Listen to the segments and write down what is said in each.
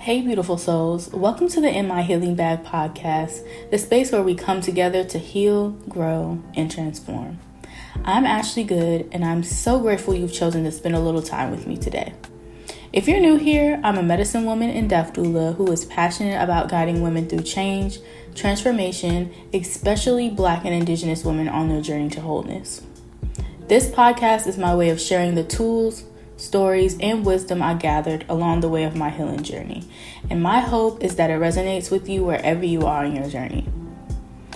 Hey, beautiful souls. Welcome to the In My Healing Bag podcast, the space where we come together to heal, grow, and transform. I'm Ashley Good, and I'm so grateful you've chosen to spend a little time with me today. If you're new here, I'm a medicine woman and deaf doula who is passionate about guiding women through change, transformation, especially Black and Indigenous women on their journey to wholeness. This podcast is my way of sharing the tools, stories, and wisdom I gathered along the way of my healing journey. And my hope is that it resonates with you wherever you are in your journey.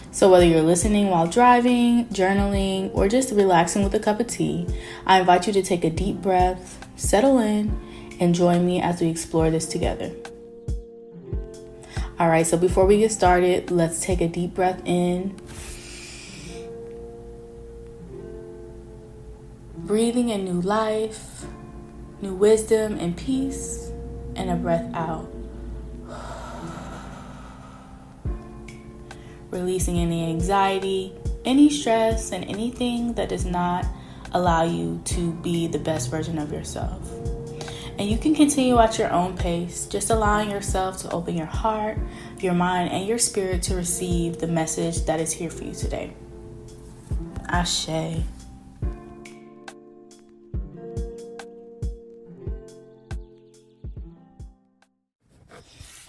So whether you're listening while driving, journaling, or just relaxing with a cup of tea, I invite you to take a deep breath, settle in, and join me as we explore this together. All right, so before we get started, let's take a deep breath in. Breathing in new life, new wisdom and peace, and a breath out. Releasing any anxiety, any stress, and anything that does not allow you to be the best version of yourself. And you can continue at your own pace, just allowing yourself to open your heart, your mind, and your spirit to receive the message that is here for you today. Asha.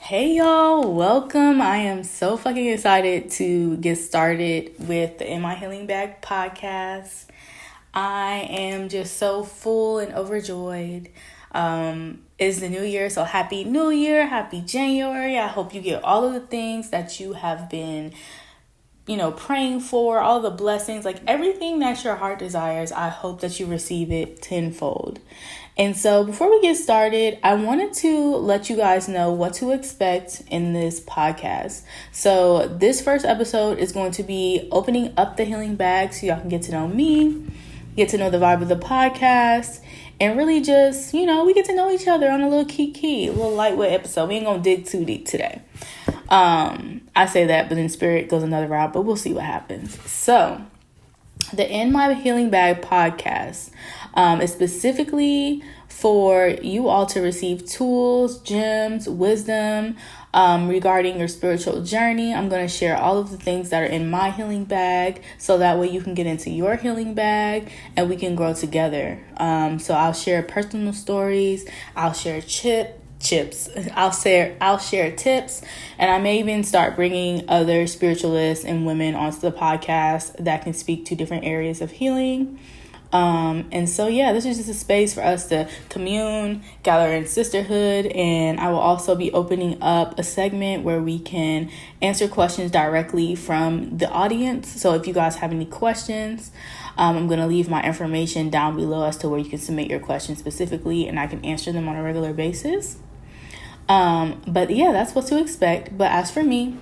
Hey y'all, welcome. I am so fucking excited to get started with the In My Healing Bag podcast. I am just so full and overjoyed. It's the new year, so happy new year, happy January. I hope you get all of the things that you have been, praying for, all the blessings, like everything that your heart desires. I hope that you receive it tenfold. And so before we get started, I wanted to let you guys know what to expect in this podcast. So this first episode is going to be opening up the healing bag so y'all can get to know me, get to know the vibe of the podcast, and really just, we get to know each other on a little kiki, a little lightweight episode. We ain't gonna dig too deep today. I say that, but then spirit goes another route, but we'll see what happens. So the In My Healing Bag podcast is specifically for you all to receive tools, gems, wisdom regarding your spiritual journey. I'm going to share all of the things that are in my healing bag so that way you can get into your healing bag and we can grow together. So I'll share personal stories. I'll share tips. I'll share tips, and I may even start bringing other spiritualists and women onto the podcast that can speak to different areas of healing. And so, this is just a space for us to commune, gather in sisterhood, and I will also be opening up a segment where we can answer questions directly from the audience. So if you guys have any questions, I'm going to leave my information down below as to where you can submit your questions specifically, and I can answer them on a regular basis. That's what to expect. But as for me,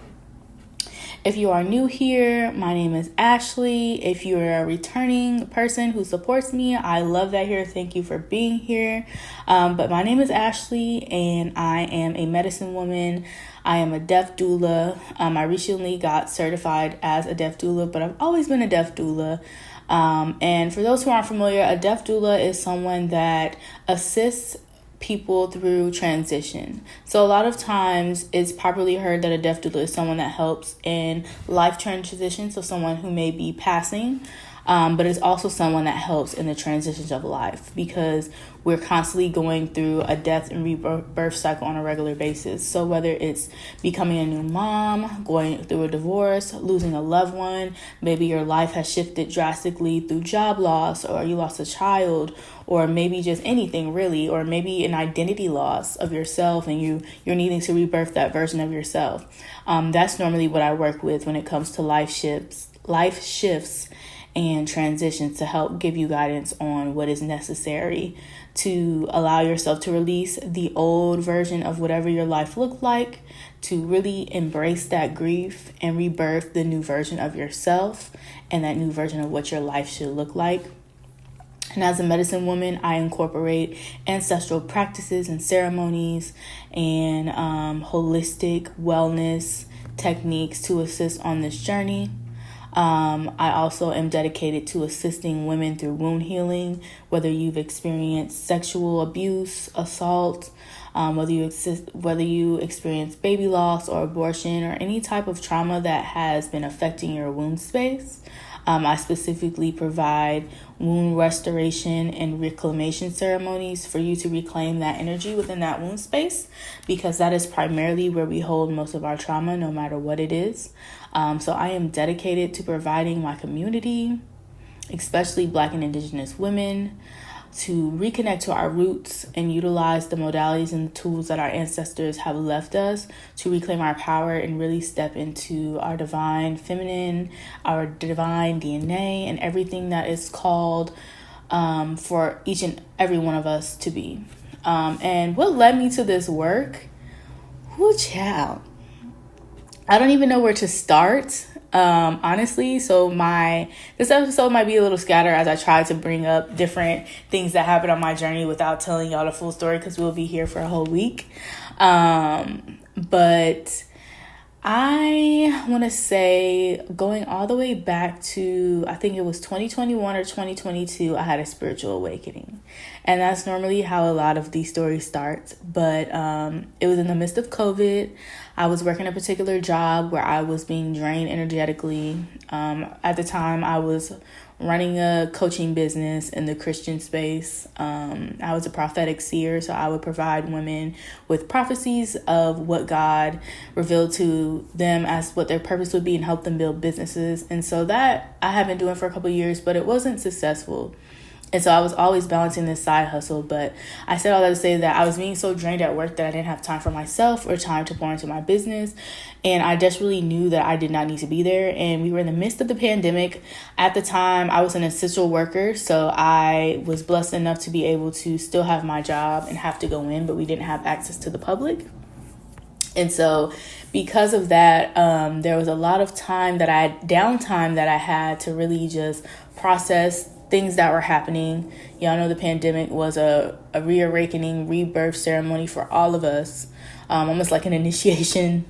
if you are new here, my name is Ashley. If you're a returning person who supports me, I love that here. Thank you for being here. But my name is Ashley, and I am a medicine woman. I am a deaf doula. I recently got certified as a deaf doula, but I've always been a deaf doula. And for those who aren't familiar, a deaf doula is someone that assists people through transition. So a lot of times it's popularly heard that a deaf doula is someone that helps in life transition. So someone who may be passing, but it's also someone that helps in the transitions of life because we're constantly going through a death and rebirth cycle on a regular basis. So whether it's becoming a new mom, going through a divorce, losing a loved one, maybe your life has shifted drastically through job loss, or you lost a child, or maybe just anything really, or maybe an identity loss of yourself and you're needing to rebirth that version of yourself. That's normally what I work with when it comes to life shifts and transitions, to help give you guidance on what is necessary to allow yourself to release the old version of whatever your life looked like, to really embrace that grief and rebirth the new version of yourself and that new version of what your life should look like. And as a medicine woman, I incorporate ancestral practices and ceremonies and holistic wellness techniques to assist on this journey. I also am dedicated to assisting women through wound healing, whether you've experienced sexual abuse, assault, whether you experience baby loss or abortion or any type of trauma that has been affecting your wound space. I specifically provide wound restoration and reclamation ceremonies for you to reclaim that energy within that wound space, because that is primarily where we hold most of our trauma, no matter what it is. So I am dedicated to providing my community, especially Black and Indigenous women, to reconnect to our roots and utilize the modalities and the tools that our ancestors have left us to reclaim our power and really step into our divine feminine, our divine DNA, and everything that is called for each and every one of us to be. And what led me to this work? Whoo, child. I don't even know where to start. Honestly, so this episode might be a little scattered as I try to bring up different things that happened on my journey without telling y'all the full story, because we'll be here for a whole week. But I want to say, going all the way back to, I think it was 2021 or 2022, I had a spiritual awakening. And that's normally how a lot of these stories start. But it was in the midst of COVID. I was working a particular job where I was being drained energetically. At the time, I was running a coaching business in the Christian space. I was a prophetic seer, so I would provide women with prophecies of what God revealed to them as what their purpose would be and help them build businesses. And so that I have been doing for a couple of years, but it wasn't successful. And so I was always balancing this side hustle. But I said all that to say that I was being so drained at work that I didn't have time for myself or time to pour into my business. And I desperately knew that I did not need to be there. And we were in the midst of the pandemic. At the time, I was an essential worker. So I was blessed enough to be able to still have my job and have to go in, but we didn't have access to the public. And so because of that, there was a lot of downtime that I had to really just process things that were happening. Y'all know the pandemic was a reawakening, rebirth ceremony for all of us, almost like an initiation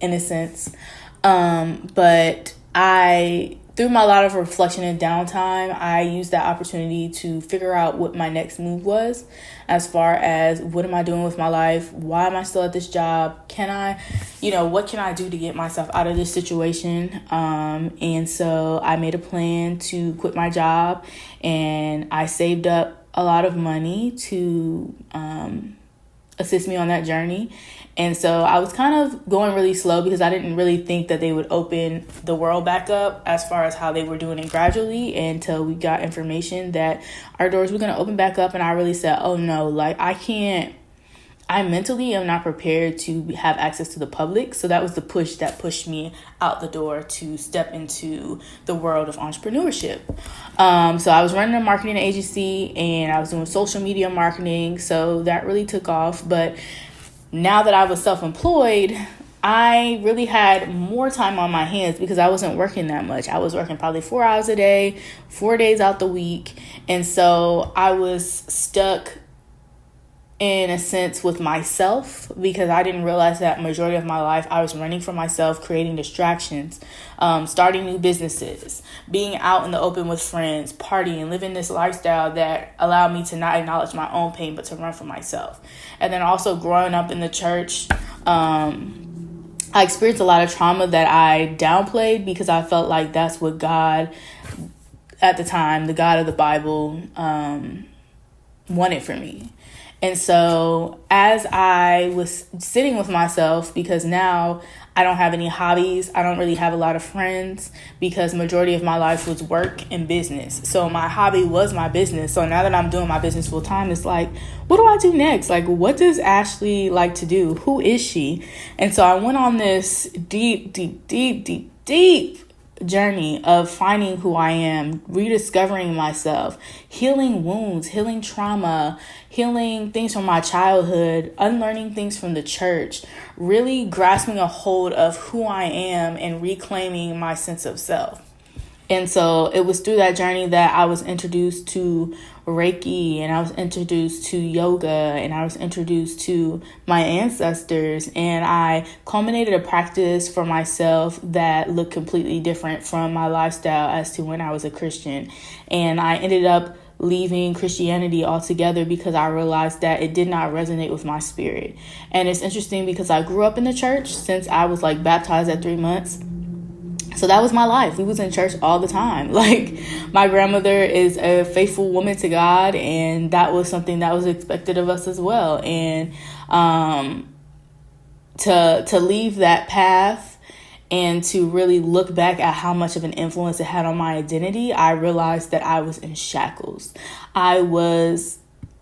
in a sense. But through my lot of reflection and downtime, I used that opportunity to figure out what my next move was, as far as what am I doing with my life? Why am I still at this job? What can I do to get myself out of this situation? And so I made a plan to quit my job, and I saved up a lot of money to assist me on that journey. And so I was kind of going really slow because I didn't really think that they would open the world back up as far as how they were doing it gradually, until we got information that our doors were going to open back up. And I really said, oh no, I mentally am not prepared to have access to the public. So that was the push that pushed me out the door to step into the world of entrepreneurship. So I was running a marketing agency and I was doing social media marketing. So that really took off. But now that I was self-employed, I really had more time on my hands because I wasn't working that much. I was working probably 4 hours a day, 4 days out the week. And so I was stuck in a sense with myself, because I didn't realize that majority of my life I was running for myself, creating distractions, starting new businesses, being out in the open with friends, partying, living this lifestyle that allowed me to not acknowledge my own pain, but to run for myself. And then also growing up in the church, I experienced a lot of trauma that I downplayed because I felt like that's what God, at the time, the God of the Bible, wanted for me. And so as I was sitting with myself, because now I don't have any hobbies, I don't really have a lot of friends, because majority of my life was work and business. So my hobby was my business. So now that I'm doing my business full time, it's like, what do I do next? Like, what does Ashley like to do? Who is she? And so I went on this deep journey of finding who I am, rediscovering myself, healing wounds, healing trauma, healing things from my childhood, unlearning things from the church, really grasping a hold of who I am and reclaiming my sense of self. And so it was through that journey that I was introduced to Reiki, and I was introduced to yoga, and I was introduced to my ancestors, and I culminated a practice for myself that looked completely different from my lifestyle as to when I was a Christian. And I ended up leaving Christianity altogether because I realized that it did not resonate with my spirit. And it's interesting because I grew up in the church since I was like baptized at 3 months. So that was my life. We was in church all the time. Like, my grandmother is a faithful woman to God, and that was something that was expected of us as well. And to leave that path and to really look back at how much of an influence it had on my identity, I realized that I was in shackles. I was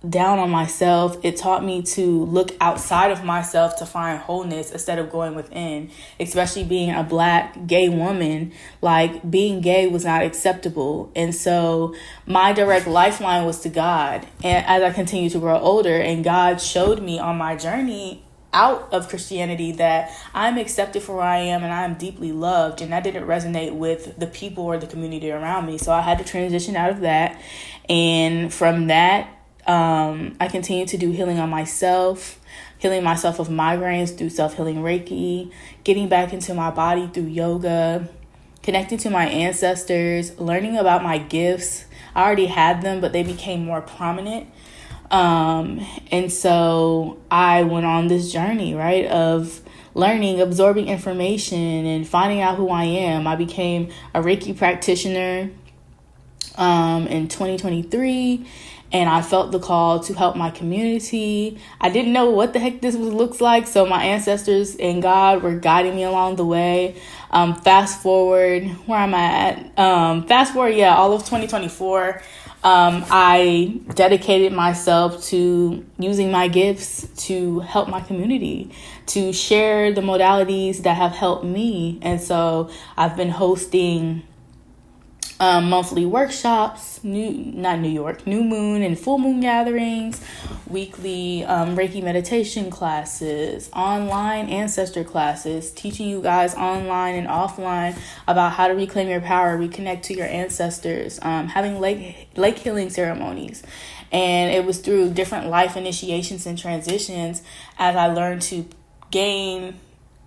down on myself. It taught me to look outside of myself to find wholeness instead of going within, especially being a Black gay woman. Like, being gay was not acceptable. And so my direct lifeline was to God. And as I continued to grow older, and God showed me on my journey out of Christianity that I'm accepted for where I am and I'm deeply loved, and that didn't resonate with the people or the community around me. So I had to transition out of that. And from that, I continue to do healing on myself, healing myself of migraines through self-healing Reiki, getting back into my body through yoga, connecting to my ancestors, learning about my gifts. I already had them, but they became more prominent. And so I went on this journey, right, of learning, absorbing information, and finding out who I am. I became a Reiki practitioner in 2023. And I felt the call to help my community. I didn't know what the heck this looks like, so my ancestors and God were guiding me along the way. Fast forward, where am I at? All of 2024, I dedicated myself to using my gifts to help my community, to share the modalities that have helped me. And so I've been hosting monthly workshops, new moon and full moon gatherings, weekly Reiki meditation classes, online ancestor classes, teaching you guys online and offline about how to reclaim your power, reconnect to your ancestors, having lake healing ceremonies. And it was through different life initiations and transitions as I learned to gain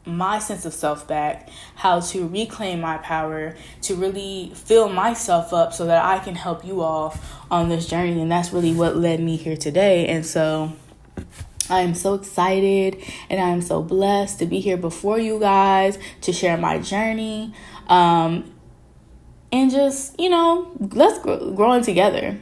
my sense of self back, how to reclaim my power, to really fill myself up so that I can help you all on this journey. And that's really what led me here today. And so I am so excited and I am so blessed to be here before you guys to share my journey. And just, let's growing together.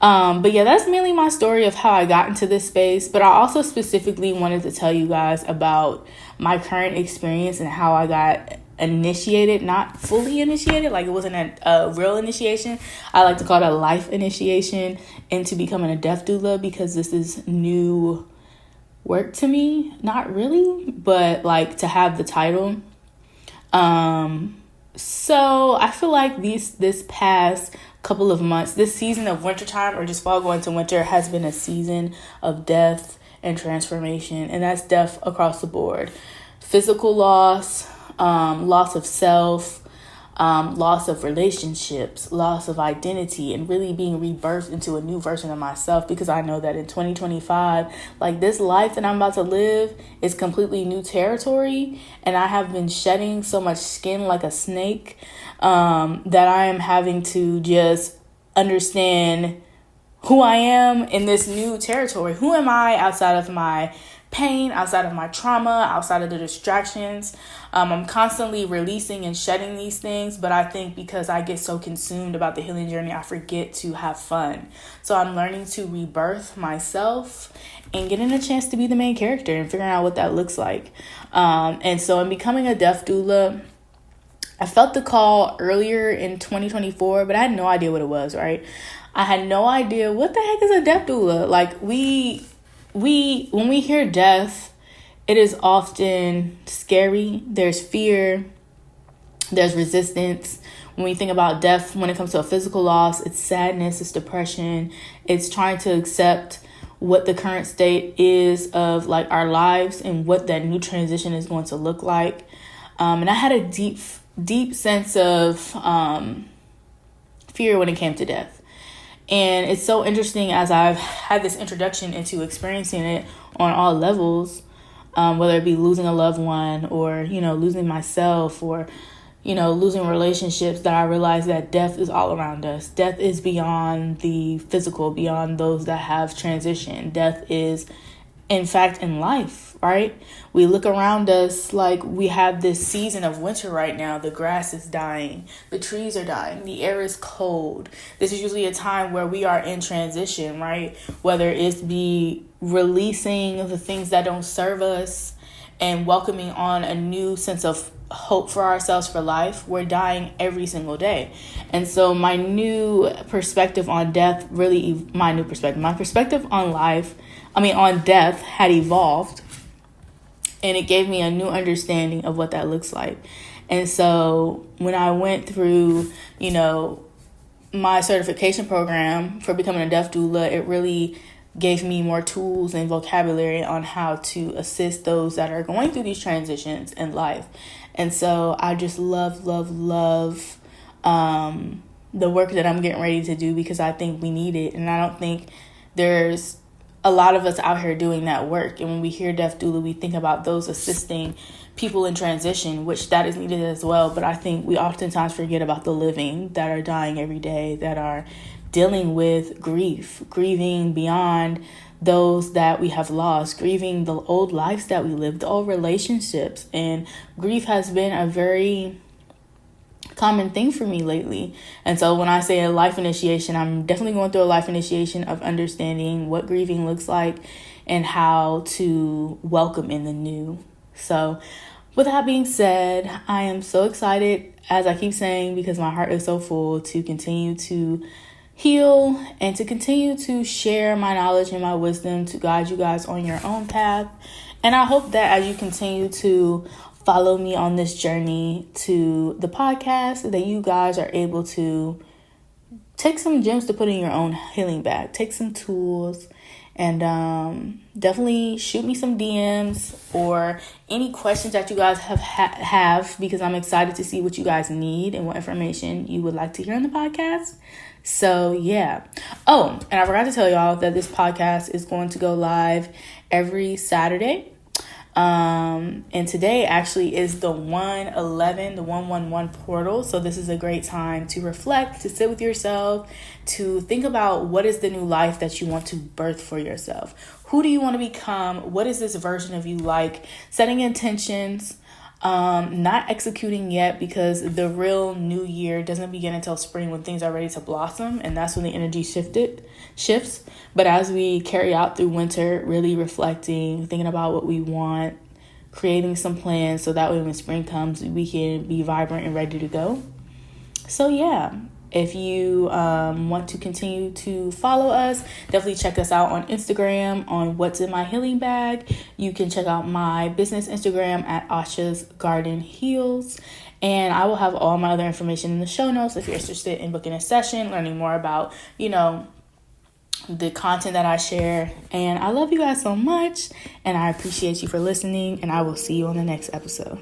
But yeah, that's mainly my story of how I got into this space. But I also specifically wanted to tell you guys about my current experience and how I got initiated, not fully initiated, like it wasn't a real initiation. I like to call it a life initiation into becoming a death doula, because this is new work to me. Not really, but like to have the title. So I feel like this past couple of months, this season of wintertime, or just fall going to winter, has been a season of death and transformation. And that's death across the board. Physical loss, loss of self, loss of relationships, loss of identity, and really being rebirthed into a new version of myself, because I know that in 2025, like, this life that I'm about to live is completely new territory, and I have been shedding so much skin like a snake that I am having to just understand who I am in this new territory. Who am I outside of my pain, outside of my trauma, outside of the distractions? I'm constantly releasing and shedding these things, but I think because I get so consumed about the healing journey, I forget to have fun. So I'm learning to rebirth myself and getting a chance to be the main character and figuring out what that looks like. And so in becoming a death doula, I felt the call earlier in 2024, but I had no idea what it was, right? I had no idea what the heck is a death doula. Like, when we hear death, it is often scary. There's fear. There's resistance. When we think about death, when it comes to a physical loss, it's sadness, it's depression. It's trying to accept what the current state is of, like, our lives and what that new transition is going to look like. And I had a deep sense of fear when it came to death. And it's so interesting as I've had this introduction into experiencing it on all levels, whether it be losing a loved one or, losing myself or, losing relationships, that I realize that death is all around us. Death is beyond the physical, beyond those that have transitioned. Death is, in fact, in life, right? We look around us like we have this season of winter right now. The grass is dying. The trees are dying. The air is cold. This is usually a time where we are in transition, right? Whether it's be releasing the things that don't serve us and welcoming on a new sense of hope for ourselves for life. We're dying every single day. And so my new perspective on death, my perspective on death had evolved, and it gave me a new understanding of what that looks like. And so when I went through, my certification program for becoming a death doula, it really gave me more tools and vocabulary on how to assist those that are going through these transitions in life. And so I just love the work that I'm getting ready to do, because I think we need it. And I don't think there's a lot of us out here doing that work. And when we hear death doula, we think about those assisting people in transition, which that is needed as well. But I think we oftentimes forget about the living that are dying every day, that are dealing with grieving beyond those that we have lost, grieving the old lives that we lived, the old relationships. And grief has been a very common thing for me lately. And so when I say a life initiation, I'm definitely going through a life initiation of understanding what grieving looks like and how to welcome in the new. So with that being said, I am so excited, as I keep saying, because my heart is so full, to continue to heal and to continue to share my knowledge and my wisdom to guide you guys on your own path. And I hope that as you continue to follow me on this journey to the podcast, that you guys are able to take some gems to put in your own healing bag, take some tools, and definitely shoot me some DMs or any questions that you guys have, because I'm excited to see what you guys need and what information you would like to hear on the podcast. So yeah. Oh, and I forgot to tell y'all that this podcast is going to go live every Saturday. And today actually is the 111 portal. So this is a great time to reflect, to sit with yourself, to think about what is the new life that you want to birth for yourself. Who do you want to become? What is this version of you like? Setting intentions, not executing yet, because the real new year doesn't begin until spring, when things are ready to blossom, and that's when the energy shifts. But as we carry out through winter, really reflecting, thinking about what we want, creating some plans, so that way when spring comes, we can be vibrant and ready to go. So yeah, if you want to continue to follow us, definitely check us out on Instagram on What's in My Healing Bag. You can check out my business Instagram at Asha's Garden Heals. And I will have all my other information in the show notes if you're interested in booking a session, learning more about, the content that I share. And I love you guys so much, and I appreciate you for listening, and I will see you on the next episode.